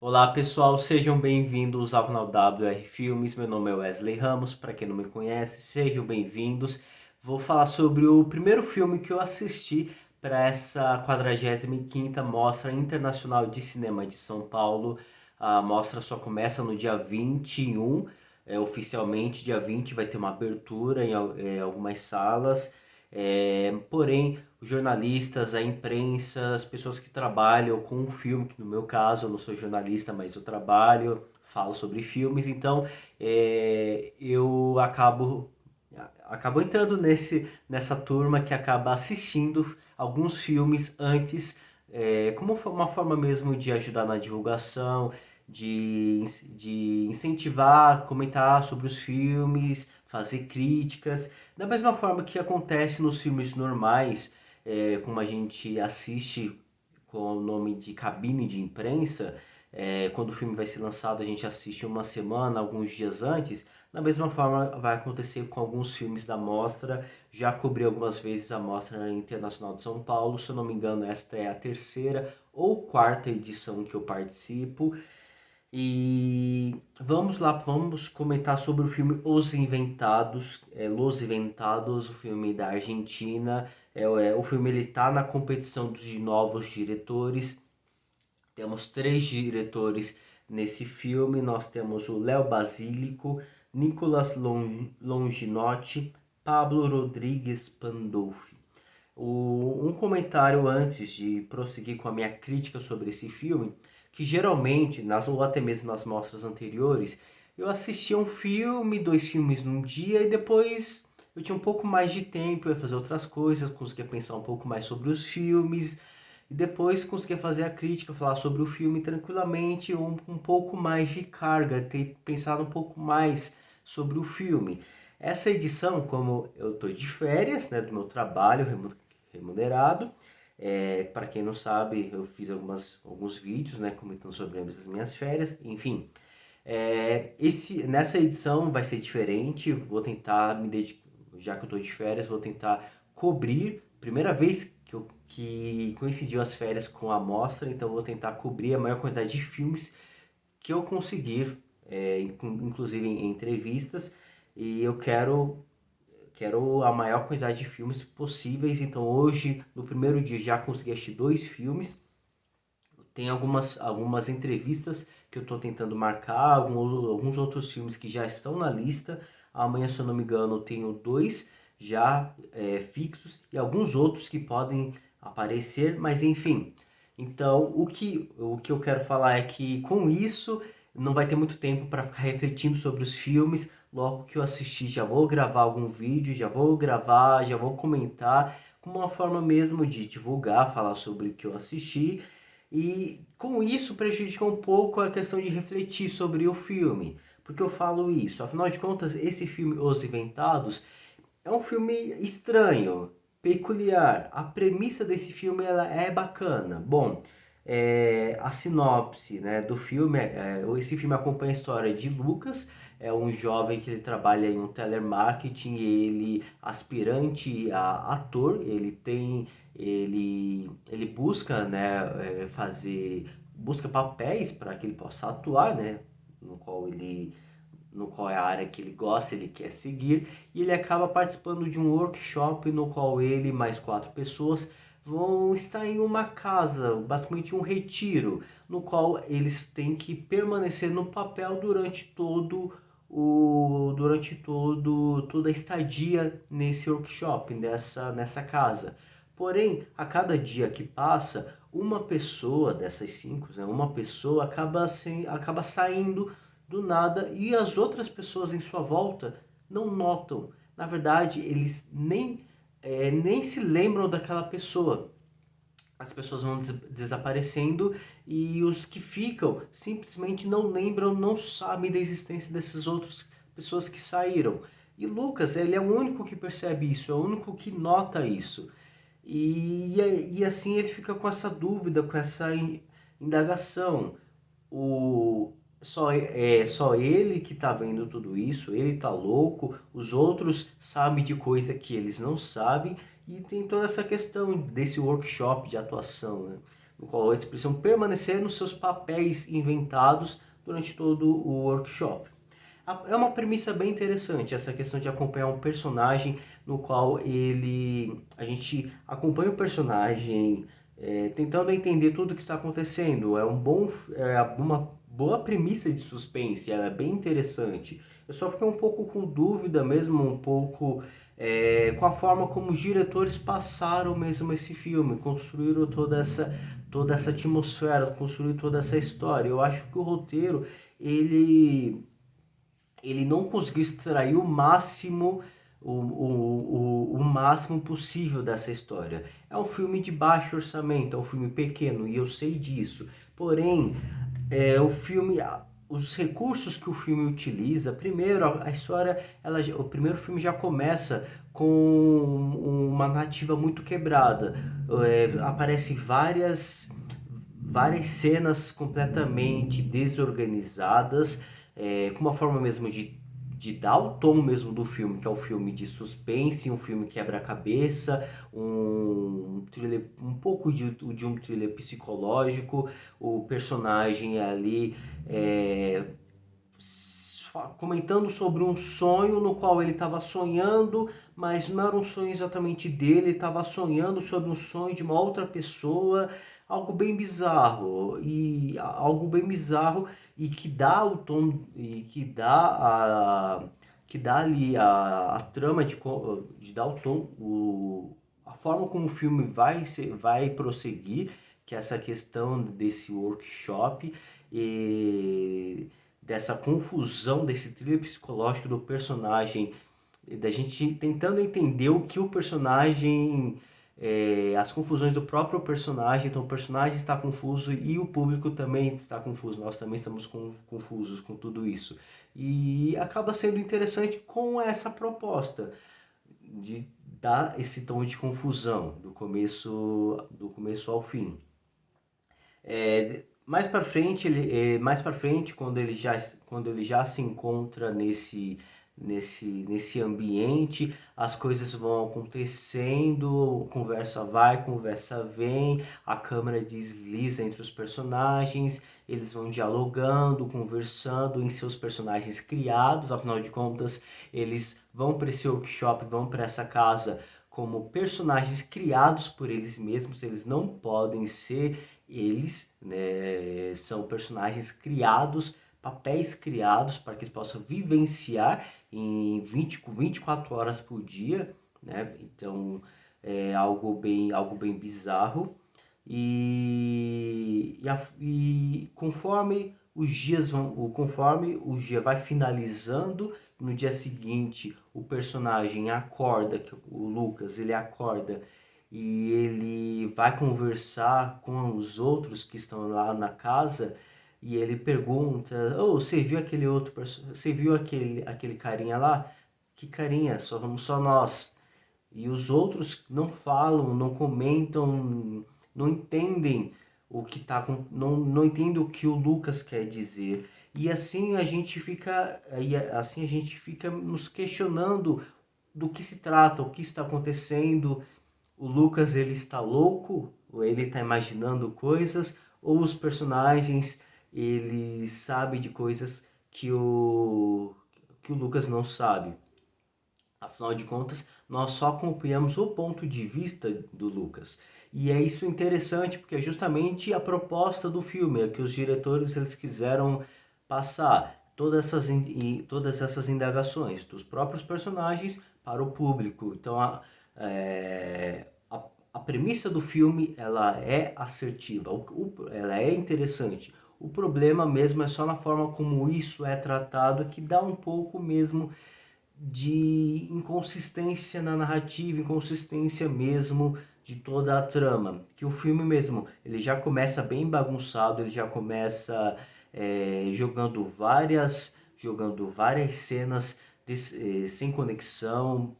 Olá pessoal, sejam bem-vindos ao canal WR Filmes. Meu nome é Wesley Ramos, para quem não me conhece, sejam bem-vindos. Vou falar sobre o primeiro filme que eu assisti para essa 45ª Mostra Internacional de Cinema de São Paulo. A mostra só começa no dia 21, oficialmente dia 20 vai ter uma abertura em algumas salas. Porém, os jornalistas, a imprensa, as pessoas que trabalham com o filme, que no meu caso eu não sou jornalista, mas eu trabalho, falo sobre filmes, então eu acabo entrando nessa turma que acaba assistindo alguns filmes antes, como uma forma mesmo de ajudar na divulgação, de incentivar, comentar sobre os filmes, fazer críticas. Da mesma forma que acontece nos filmes normais, como a gente assiste com o nome de cabine de imprensa, quando o filme vai ser lançado a gente assiste uma semana, alguns dias antes. Da mesma forma vai acontecer com alguns filmes da mostra. Já cobri algumas vezes a Mostra Internacional de São Paulo, se eu não me engano esta é a terceira ou quarta edição que eu participo. E vamos lá, vamos comentar sobre o filme Os Inventados, Los Inventados, o filme da Argentina. O filme ele tá na competição de novos diretores. Temos três diretores nesse filme. Nós temos o Léo Basílico, Nicolas Longinotti, Pablo Rodrigues Pandolfi. Um comentário antes de prosseguir com a minha crítica sobre esse filme, que geralmente, ou até mesmo nas mostras anteriores, eu assistia um filme, dois filmes num dia e depois eu tinha um pouco mais de tempo, eu ia fazer outras coisas, conseguia pensar um pouco mais sobre os filmes e depois conseguia fazer a crítica, falar sobre o filme tranquilamente, um pouco mais de carga, ter pensado um pouco mais sobre o filme. Essa edição, como eu estou de férias, né, do meu trabalho remunerado, para quem não sabe, eu fiz alguns vídeos, né, comentando sobre as minhas férias, enfim. Nessa edição vai ser diferente, vou tentar me dedicar, já que eu estou de férias, vou tentar cobrir, primeira vez que coincidiu as férias com a mostra, então vou tentar cobrir a maior quantidade de filmes que eu conseguir, inclusive em entrevistas, e eu quero a maior quantidade de filmes possíveis. Então hoje, no primeiro dia, já consegui assistir dois filmes. Tem algumas entrevistas que eu estou tentando marcar, alguns outros filmes que já estão na lista. Amanhã, se eu não me engano, eu tenho dois já fixos e alguns outros que podem aparecer, mas enfim. Então, o que eu quero falar é que com isso não vai ter muito tempo para ficar refletindo sobre os filmes. Logo que eu assistir, já vou gravar algum vídeo, já vou gravar, já vou comentar, como uma forma mesmo de divulgar, falar sobre o que eu assisti e com isso prejudica um pouco a questão de refletir sobre o filme. Por que eu falo isso? Afinal de contas, esse filme Os Inventados é um filme estranho, peculiar. A premissa desse filme ela é bacana. Bom, a sinopse, né, do filme, esse filme acompanha a história de Lucas, é um jovem que ele trabalha em um telemarketing, ele aspirante a ator, ele busca, né, busca papéis para que ele possa atuar, né, no qual ele no qual é a área que ele gosta, ele quer seguir, e ele acaba participando de um workshop no qual ele e mais quatro pessoas vão estar em uma casa, basicamente um retiro, no qual eles têm que permanecer no papel toda a estadia nesse workshop, nessa casa. Porém, a cada dia que passa, uma pessoa dessas cinco, né, uma pessoa acaba saindo do nada e as outras pessoas em sua volta não notam. Na verdade, eles nem se lembram daquela pessoa. As pessoas vão desaparecendo e os que ficam simplesmente não lembram, não sabem da existência dessas outras pessoas que saíram. E Lucas, ele é o único que percebe isso, é o único que nota isso. E assim ele fica com essa dúvida, com essa indagação. Só ele que tá vendo tudo isso, ele tá louco, os outros sabem de coisa que eles não sabem, e tem toda essa questão desse workshop de atuação, né? no qual eles precisam permanecer nos seus papéis inventados durante todo o workshop. É uma premissa bem interessante, essa questão de acompanhar um personagem no qual a gente acompanha o personagem tentando entender tudo o que está acontecendo. Uma boa premissa de suspense, ela é bem interessante. Eu só fiquei um pouco com dúvida mesmo, um pouco com a forma como os diretores passaram mesmo esse filme, construíram toda essa atmosfera, construíram toda essa história. Eu acho que o roteiro, ele não conseguiu extrair o máximo possível dessa história. É um filme de baixo orçamento, é um filme pequeno, e eu sei disso. Porém, o filme, os recursos que o filme utiliza, primeiro a história, o primeiro filme já começa com uma narrativa muito quebrada. Aparecem várias cenas completamente desorganizadas, com uma forma mesmo de dar o tom mesmo do filme, que é um filme de suspense, um filme quebra-cabeça, um thriller, um pouco de um thriller psicológico. O personagem ali comentando sobre um sonho no qual ele estava sonhando, mas não era um sonho exatamente dele, ele estava sonhando sobre um sonho de uma outra pessoa, algo bem bizarro e que dá o tom e que dá ali a trama de dar o tom, a forma como o filme vai prosseguir, que é essa questão desse workshop e dessa confusão, desse thriller psicológico do personagem, da gente tentando entender o que o personagem, as confusões do próprio personagem. Então o personagem está confuso e o público também está confuso, nós também estamos confusos com tudo isso. E acaba sendo interessante com essa proposta de dar esse tom de confusão do começo ao fim. Mais para frente, quando ele já se encontra nesse ambiente, as coisas vão acontecendo, conversa vai, conversa vem, a câmera desliza entre os personagens, eles vão dialogando, conversando em seus personagens criados. Afinal de contas, eles vão para esse workshop, vão para essa casa como personagens criados por eles mesmos. Eles não podem ser eles, né? São personagens criados, papéis criados para que eles possam vivenciar em 24 horas por dia, né? Então é algo bem bizarro. E conforme o dia vai finalizando, no dia seguinte o personagem acorda, que o Lucas, ele acorda e ele vai conversar com os outros que estão lá na casa, e ele pergunta: "Oh, você viu aquele carinha lá? Que carinha? Somos só nós." E os outros não falam, não comentam, não entendem não entendem o que o Lucas quer dizer. E assim a gente fica nos questionando do que se trata, o que está acontecendo. O Lucas, ele está louco, ou ele está imaginando coisas, ou os personagens, ele sabe de coisas que o Lucas não sabe. Afinal de contas, nós só acompanhamos o ponto de vista do Lucas. E é isso interessante, porque é justamente a proposta do filme, é que os diretores, eles quiseram passar todas essas indagações dos próprios personagens para o público. Então a premissa do filme, ela é assertiva, ela é interessante. O problema mesmo é só na forma como isso é tratado, que dá um pouco mesmo de inconsistência na narrativa, inconsistência mesmo de toda a trama. Que o filme mesmo, ele já começa bem bagunçado, ele já começa jogando várias cenas sem conexão,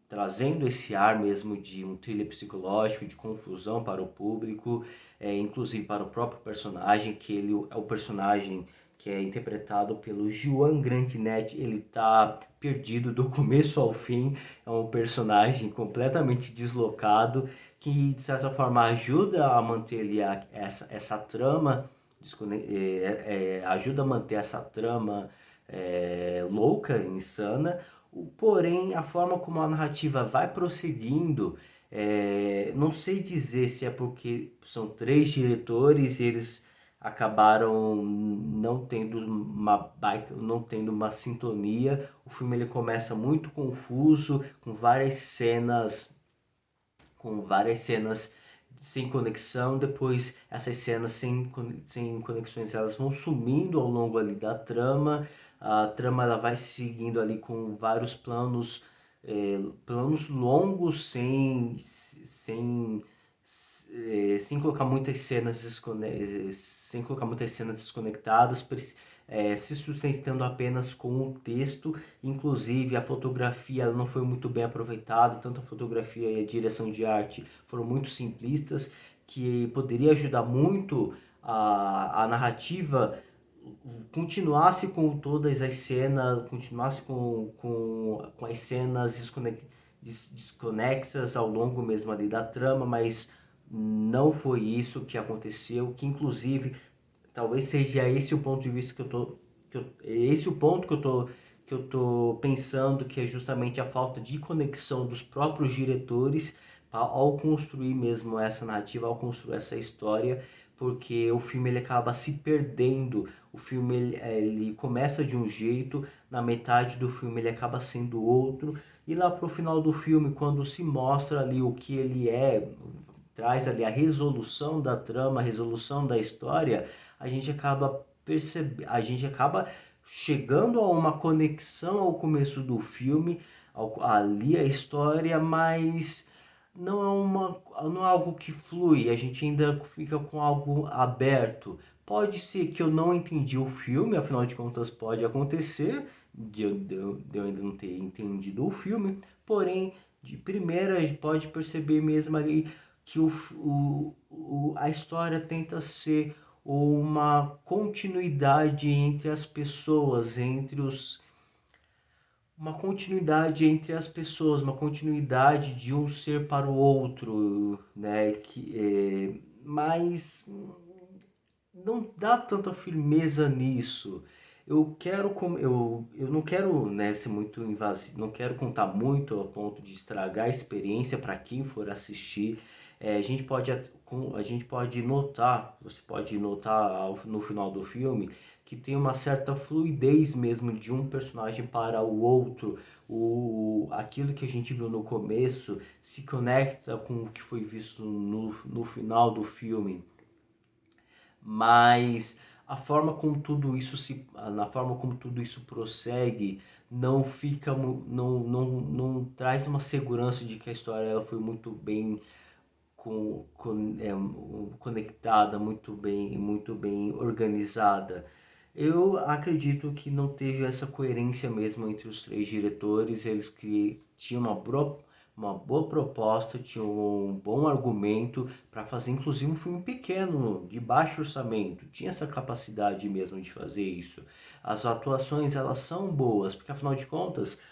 trazendo esse ar mesmo de um thriller psicológico, de confusão para o público. inclusive para o próprio personagem, que ele é o personagem que é interpretado pelo Joan Grandinetti. Ele tá perdido do começo ao fim, é um personagem completamente deslocado, que de certa forma ajuda a manter ali essa trama, ajuda a manter essa trama louca, insana. Porém, a forma como a narrativa vai prosseguindo, não sei dizer se é porque são três diretores e eles acabaram não tendo uma sintonia. O filme ele começa muito confuso, com várias cenas sem conexão. Depois essas cenas sem conexões elas vão sumindo ao longo ali da trama. A trama ela vai seguindo ali com vários planos longos sem colocar muitas sem colocar muitas cenas desconectadas, se sustentando apenas com o texto. Inclusive a fotografia ela não foi muito bem aproveitada, tanto a fotografia e a direção de arte foram muito simplistas, que poderia ajudar muito a narrativa continuasse com todas as cenas, continuasse com as cenas desconexas ao longo mesmo ali da trama, mas não foi isso que aconteceu, que inclusive talvez seja esse o ponto de vista esse o ponto que eu tô pensando, que é justamente a falta de conexão dos próprios diretores ao construir mesmo essa narrativa, ao construir essa história, porque o filme ele acaba se perdendo. O filme ele começa de um jeito, na metade do filme ele acaba sendo outro, e lá pro final do filme, quando se mostra ali o que ele traz ali a resolução da trama, a resolução da história, a gente acaba chegando a uma conexão ao começo do filme, ali a história, mas não é algo que flui, a gente ainda fica com algo aberto. Pode ser que eu não entendi o filme, afinal de contas pode acontecer de eu ainda não ter entendido o filme, porém, de primeira a gente pode perceber mesmo ali que a história tenta ser uma continuidade entre as pessoas, uma continuidade entre as pessoas, uma continuidade de um ser para o outro, né? Mas não dá tanta firmeza nisso. Eu não quero, né, ser muito invasivo, não quero contar muito ao ponto de estragar a experiência para quem for assistir. A gente pode notar, você pode notar no final do filme que tem uma certa fluidez mesmo de um personagem para o outro. Aquilo que a gente viu no começo se conecta com o que foi visto no final do filme, mas na forma como tudo isso prossegue, não fica não traz uma segurança de que a história ela foi muito bem conectada, muito bem organizada. Eu acredito que não teve essa coerência mesmo entre os três diretores. Eles que tinham uma boa proposta, tinham um bom argumento para fazer inclusive um filme pequeno, de baixo orçamento. Tinha essa capacidade mesmo de fazer isso. As atuações elas são boas, porque afinal de contas,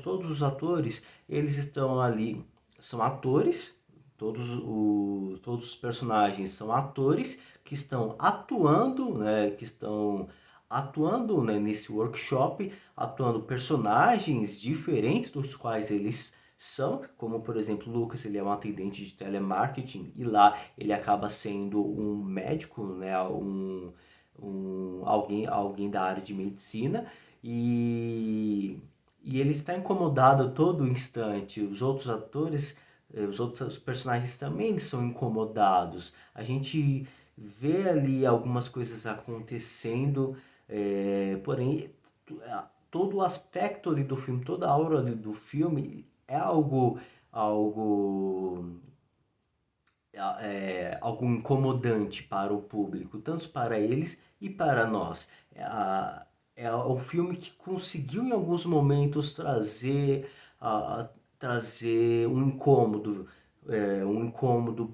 todos os atores, eles estão ali, são atores, todos os personagens são atores que estão atuando, né, nesse workshop, atuando personagens diferentes dos quais eles são, como por exemplo o Lucas, ele é um atendente de telemarketing e lá ele acaba sendo um médico, né, alguém da área de medicina, e ele está incomodado a todo instante. Os outros personagens também são incomodados. A gente vê ali algumas coisas acontecendo, porém todo o aspecto ali do filme, toda a aura ali do filme é algo algo incomodante para o público, tanto para eles e para nós. É um filme que conseguiu em alguns momentos trazer um incômodo, um incômodo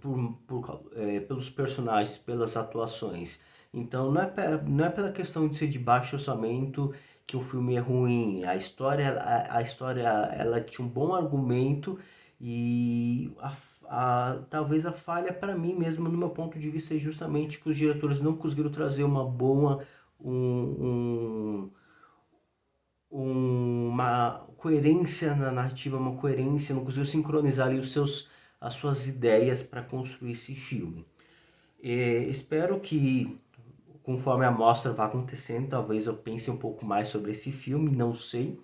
pelos personagens, pelas atuações. Então não é pela questão de ser de baixo orçamento que o filme é ruim. A história ela tinha um bom argumento e talvez a falha para mim mesmo, no meu ponto de vista, é justamente que os diretores não conseguiram trazer uma boa, um, uma coerência na narrativa, uma coerência, não conseguiu sincronizar ali as suas ideias para construir esse filme. Espero que, conforme a mostra vá acontecendo, talvez eu pense um pouco mais sobre esse filme, não sei.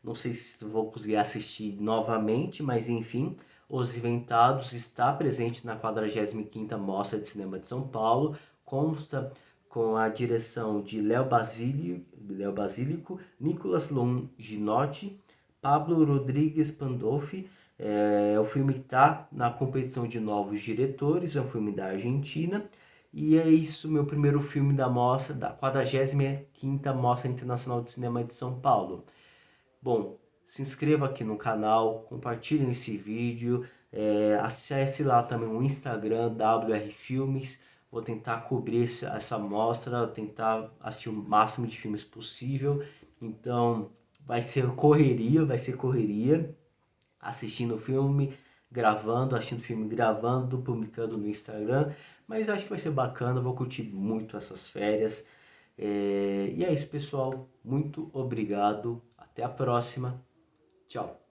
Não sei se vou conseguir assistir novamente, mas enfim, Os Inventados está presente na 45ª Mostra de Cinema de São Paulo, consta com a direção de Léo Basílico, Nicolas Longinotti, Pablo Rodrigues Pandolfi. O filme está na competição de novos diretores, é um filme da Argentina. E é isso, meu primeiro filme da mostra, da 45ª Mostra Internacional de Cinema de São Paulo. Bom, se inscreva aqui no canal, compartilhe esse vídeo, acesse lá também o Instagram, WR Filmes. Vou tentar cobrir essa mostra, tentar assistir o máximo de filmes possível. Então, vai ser correria, assistindo o filme, gravando, assistindo o filme, gravando, publicando no Instagram. Mas acho que vai ser bacana, vou curtir muito essas férias. E é isso, pessoal. Muito obrigado. Até a próxima. Tchau.